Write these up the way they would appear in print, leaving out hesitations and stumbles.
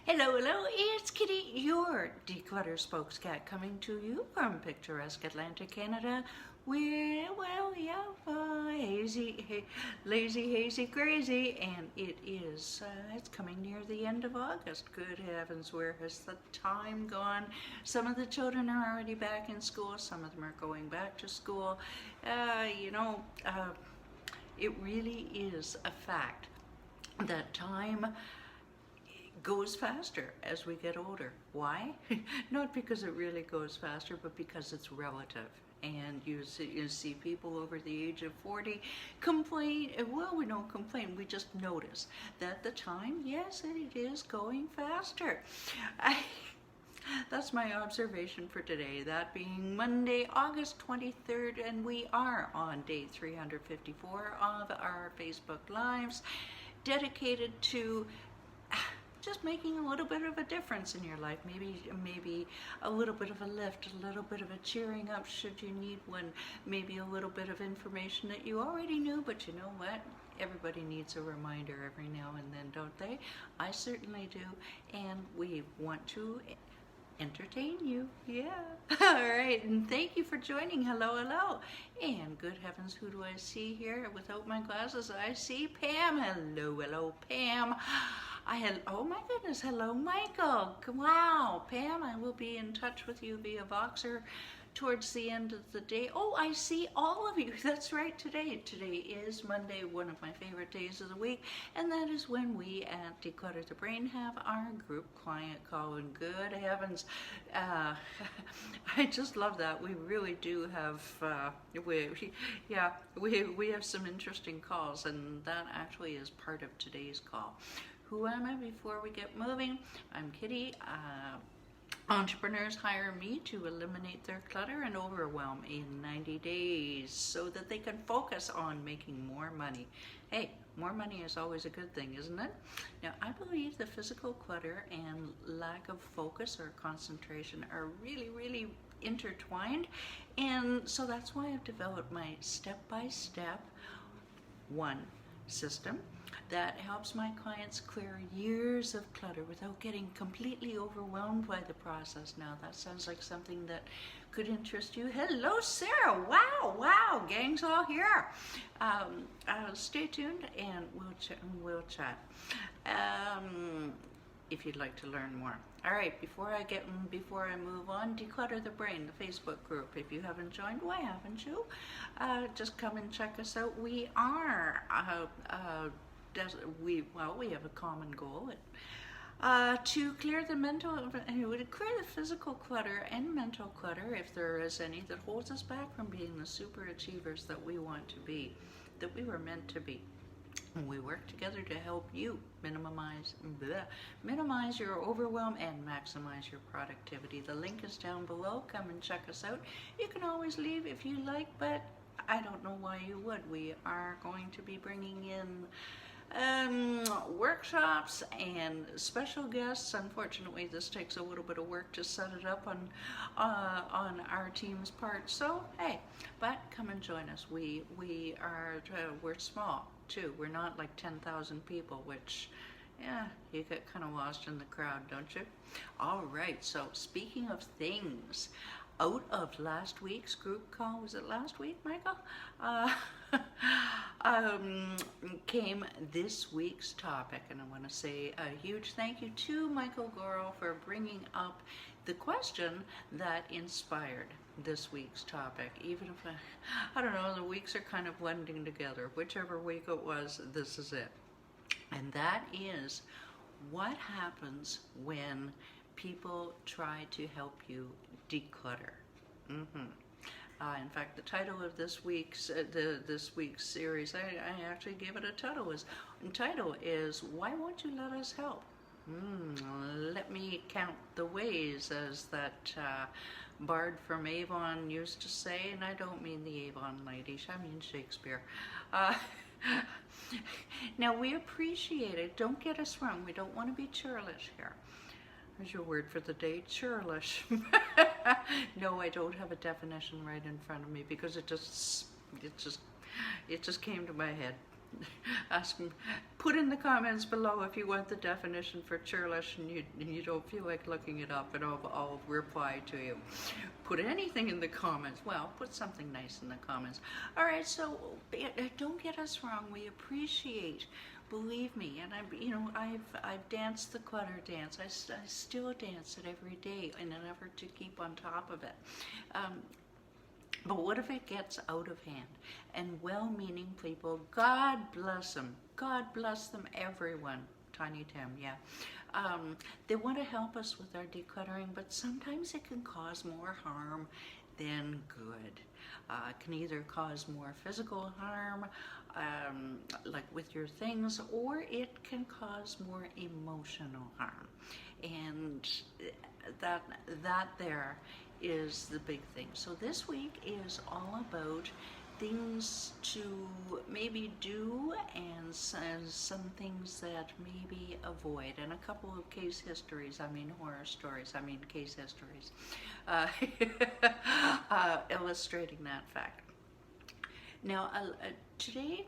Hello, hello, it's Kitti, your declutter spokescat, coming to you from picturesque Atlantic Canada, where, well, we have lazy, hazy, crazy, and it's coming near the end of August. Good heavens, where has the time gone? Some of the children are already back in school, some of them are going back to school. It really is a fact that time goes faster as we get older. Why? Not because it really goes faster, but because it's relative. And you see people over the age of 40 complain. Well, we don't complain, we just notice that the time, yes, it is going faster. That's my observation for today, that being Monday, August 23rd, and we are on day 354 of our Facebook Lives, dedicated to just making a little bit of a difference in your life. Maybe a little bit of a lift, a little bit of a cheering up should you need one, maybe a little bit of information that you already knew, but you know what? Everybody needs a reminder every now and then, don't they? I certainly do, and we want to entertain you. Yeah. All right, and thank you for joining. Hello, hello. And good heavens, who do I see here without my glasses? I see Pam. Hello, hello, Pam. Oh my goodness, hello Michael. Wow, Pam, I will be in touch with you via Voxer towards the end of the day. Oh, I see all of you. That's right, today is Monday, one of my favorite days of the week, and that is when we at Declutter The Brain have our group client call, and good heavens, I just love that. We really do have, we have some interesting calls, and that actually is part of today's call. Who am I before we get moving? I'm Kitti. Entrepreneurs hire me to eliminate their clutter and overwhelm in 90 days so that they can focus on making more money. Hey, more money is always a good thing, isn't it? Now, I believe the physical clutter and lack of focus or concentration are really, really intertwined. And so that's why I've developed my step-by-step one system that helps my clients clear years of clutter without getting completely overwhelmed by the process. Now, that sounds like something that could interest you. Hello, Sarah. Wow, gang's all here. Stay tuned and we'll chat. If you'd like to learn more. All right, before I move on, Declutter the Brain, the Facebook group. If you haven't joined, why haven't you? Just come and check us out. We are we have a common goal to clear the physical clutter and mental clutter, if there is any, that holds us back from being the super achievers that we want to be, that we were meant to be. And we work together to help you minimize your overwhelm and maximize your productivity. The link is down below. Come and check us out. You can always leave if you like, but I don't know why you would. We are going to be bringing in workshops and special guests. Unfortunately, this takes a little bit of work to set it up on our team's part. So hey, but come and join us. We're small too. We're not like 10,000 people, which, yeah, you get kind of lost in the crowd, don't you? All right. So speaking of things, out of last week's group call, was it last week, Michael? Came this week's topic, and I want to say a huge thank you to Michael Goro for bringing up the question that inspired this week's topic. Even if I don't know, the weeks are kind of blending together. Whichever week it was, this is it. And that is, what happens when people try to help you declutter? In fact, the title of this week's series, I actually gave it a title. Title is "Why Won't You Let Us Help?" Let me count the ways, as that bard from Avon used to say, and I don't mean the Avon ladies, I mean Shakespeare. Now, we appreciate it. Don't get us wrong. We don't want to be churlish here. There's your word for the day, churlish. No, I don't have a definition right in front of me because it just came to my head. ask them, put in the comments below if you want the definition for churlish and you don't feel like looking it up, and I'll reply to you. Put anything in the comments. Well, put something nice in the comments. All right, so don't get us wrong. We appreciate, believe me, and I've danced the Clutter Dance. I still dance it every day in an effort to keep on top of it. But what if it gets out of hand? And well-meaning people, God bless them. God bless them, everyone. Tiny Tim, yeah. They want to help us with our decluttering, but sometimes it can cause more harm than good. It can either cause more physical harm, like with your things, or it can cause more emotional harm. And that there is the big thing. So this week is all about things to maybe do and some things that maybe avoid, and a couple of case histories, horror stories, case histories, illustrating that fact. Now, today,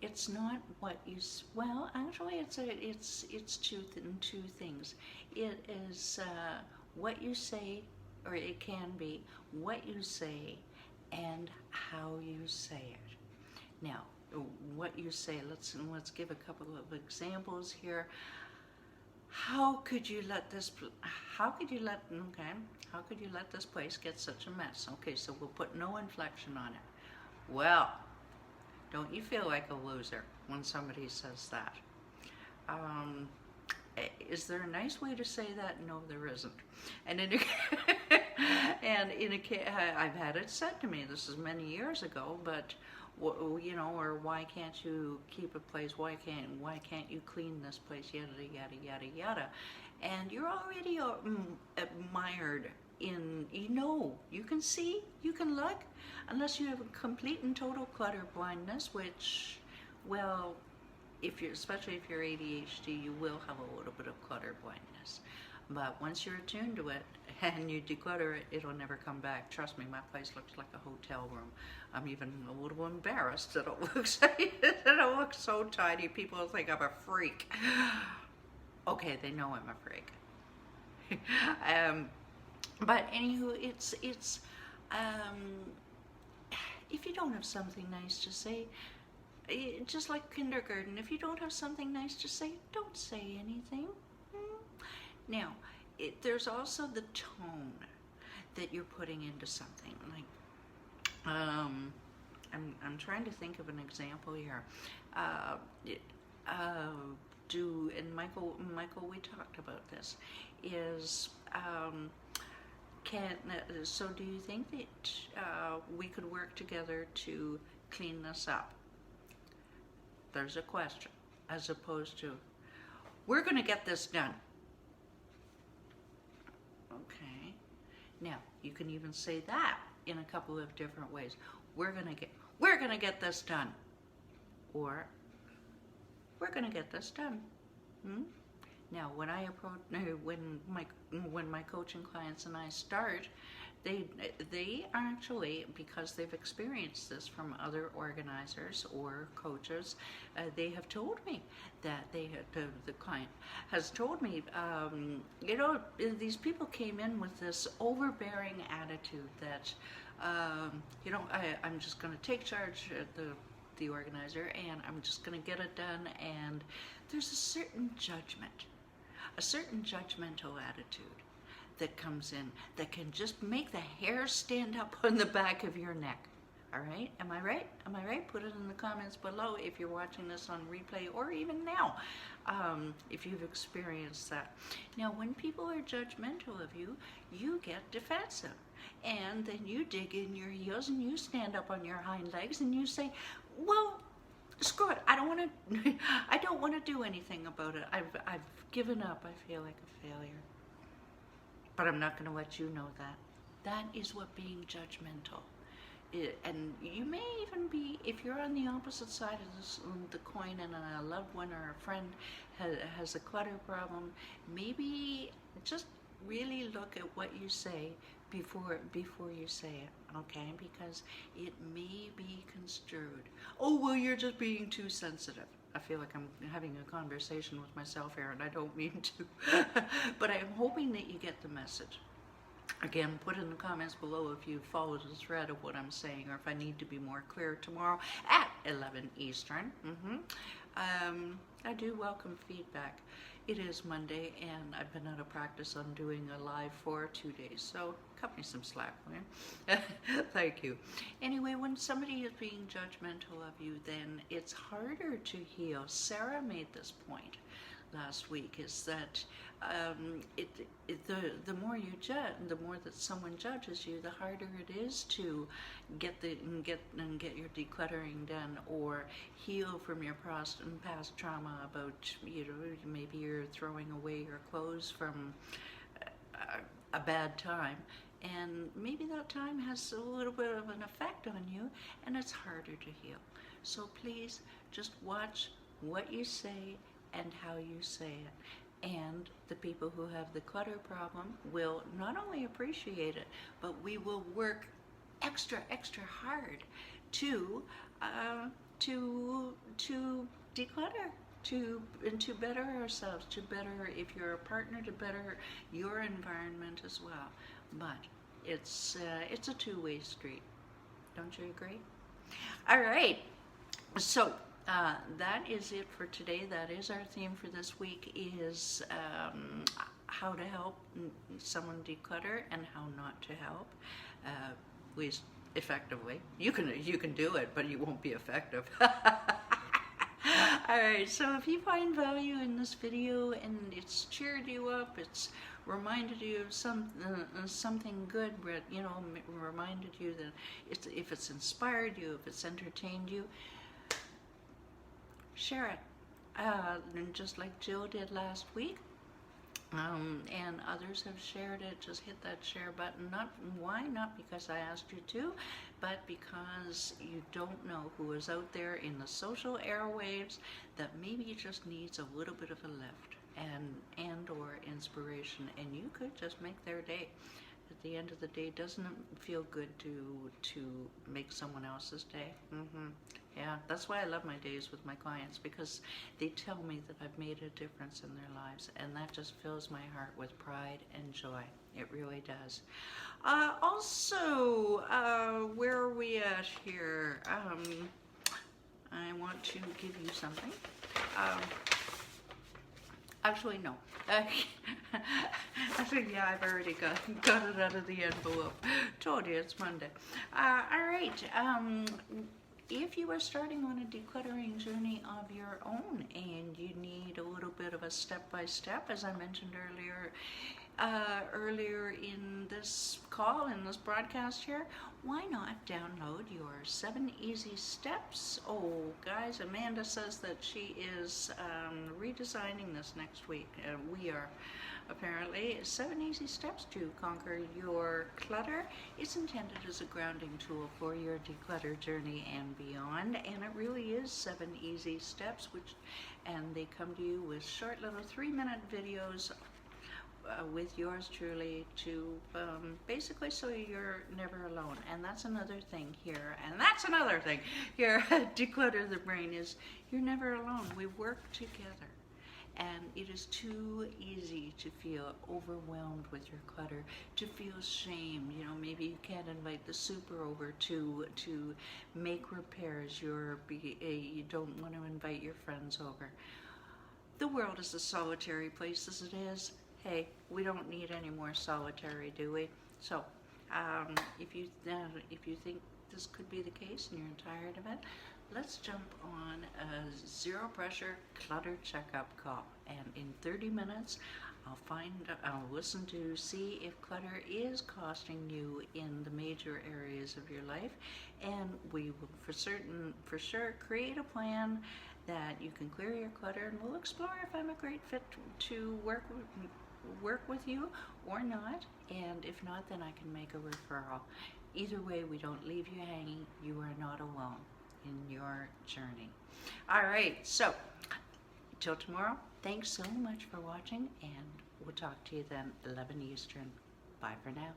it's not what you, well, actually it's two things. It is what you say, or it can be what you say and how you say it. Now, what you say, let's give a couple of examples here. How could you let this place get such a mess? Okay, so we'll put no inflection on it. Well, don't you feel like a loser when somebody says that? Is there a nice way to say that? No, there isn't. And I've had it said to me, this is many years ago, but or why can't you keep a place? Why can't you clean this place? Yada yada yada yada. And you're already mired in, you can see, you can look, unless you have a complete and total clutter blindness, which, well, especially if you're ADHD, you will have a little bit of clutter blindness. But once you're attuned to it and you declutter it, it'll never come back. Trust me, my place looks like a hotel room. I'm even a little embarrassed that it looks so tidy. People think I'm a freak. Okay, they know I'm a freak. But anywho, it's if you don't have something nice to say, just like kindergarten, if you don't have something nice to say, don't say anything. Now, there's also the tone that you're putting into something. Like, I'm trying to think of an example here. And Michael, we talked about this. So do you think that we could work together to clean this up? There's a question, as opposed to, we're going to get this done. Okay. Now, you can even say that in a couple of different ways. We're going to get this done. Or, we're going to get this done. Now, when my coaching clients and I start, they actually, because they've experienced this from other organizers or coaches, they have told me that the client has told me, these people came in with this overbearing attitude that, I'm just going to take charge, the organizer, and I'm just going to get it done, and there's a certain judgmental attitude that comes in that can just make the hair stand up on the back of your neck. All right? Am I right? Am I right? Put it in the comments below if you're watching this on replay, or even now, if you've experienced that. Now, when people are judgmental of you, you get defensive. And then you dig in your heels and you stand up on your hind legs and you say, well, screw it. I don't want to do anything about it. I've given up. I feel like a failure. But I'm not going to let you know that. That is what being judgmental. And you may even be, if you're on the opposite side of the coin and a loved one or a friend has a clutter problem, maybe just really look at what you say before you say it, okay? Because it may be construed, oh, well, you're just being too sensitive. I feel like I'm having a conversation with myself here, and I don't mean to. But I'm hoping that you get the message. Again, put in the comments below if you follow the thread of what I'm saying, or if I need to be more clear tomorrow at 11 Eastern. I do welcome feedback. It is Monday, and I've been out of practice on doing a live for 2 days, so cut me some slack, man. Thank you. Anyway, when somebody is being judgmental of you, then it's harder to heal. Sarah made this point last week, is that the more you judge, the more that someone judges you, the harder it is to get your decluttering done, or heal from your past trauma about, you know, maybe you're throwing away your clothes from a bad time, and maybe that time has a little bit of an effect on you, and it's harder to heal. So please just watch what you say and how you say it. And the people who have the clutter problem will not only appreciate it, but we will work extra hard to declutter, to better ourselves, to better, if you're a partner, to better your environment as well. But it's a two-way street. Don't you agree? All right. So that is it for today. That is our theme for this week, is how to help someone declutter and how not to help, least effectively. You can do it, but you won't be effective. Alright, so if you find value in this video and it's cheered you up, it's reminded you of something good, you know, reminded you that if it's inspired you, if it's entertained you, share it. And just like Jill did last week, and others have shared it, just hit that share button. Not because I asked you to, but because you don't know who is out there in the social airwaves that maybe just needs a little bit of a lift and or inspiration, and you could just make their day. At the end of the day, doesn't it feel good to make someone else's day? Yeah, that's why I love my days with my clients, because they tell me that I've made a difference in their lives, and that just fills my heart with pride and joy. It really does. Also, where are we at here? I want to give you something. Actually, no. Actually, yeah, I've already got it out of the envelope. Told you it's Monday. All right. If you are starting on a decluttering journey of your own and you need a little bit of a step-by-step, as I mentioned earlier in this call, in this broadcast here, why not download your 7 Easy Steps? Oh, guys, Amanda says that she is redesigning this next week. We are apparently 7 Easy Steps to Conquer Your Clutter. It's intended as a grounding tool for your declutter journey and beyond, and it really is 7 easy steps, and they come to you with short little 3-minute videos with yours truly, to basically so you're never alone. And that's another thing here, Declutter the Brain, is you're never alone. We work together. And it is too easy to feel overwhelmed with your clutter, to feel shame. You know, maybe you can't invite the super over to make repairs. You don't want to invite your friends over. The world is a solitary place as it is. Hey, we don't need any more solitary, do we? So, if you think this could be the case and you're tired of it, let's jump on a zero pressure clutter checkup call, and in 30 minutes I'll listen to see if clutter is costing you in the major areas of your life, and we will for sure create a plan that you can clear your clutter, and we'll explore if I'm a great fit to work with you or not, and if not, then I can make a referral. Either way, we don't leave you hanging. You are not alone in your journey. All right, so till tomorrow, thanks so much for watching, and We'll talk to you then, 11 Eastern. Bye for now.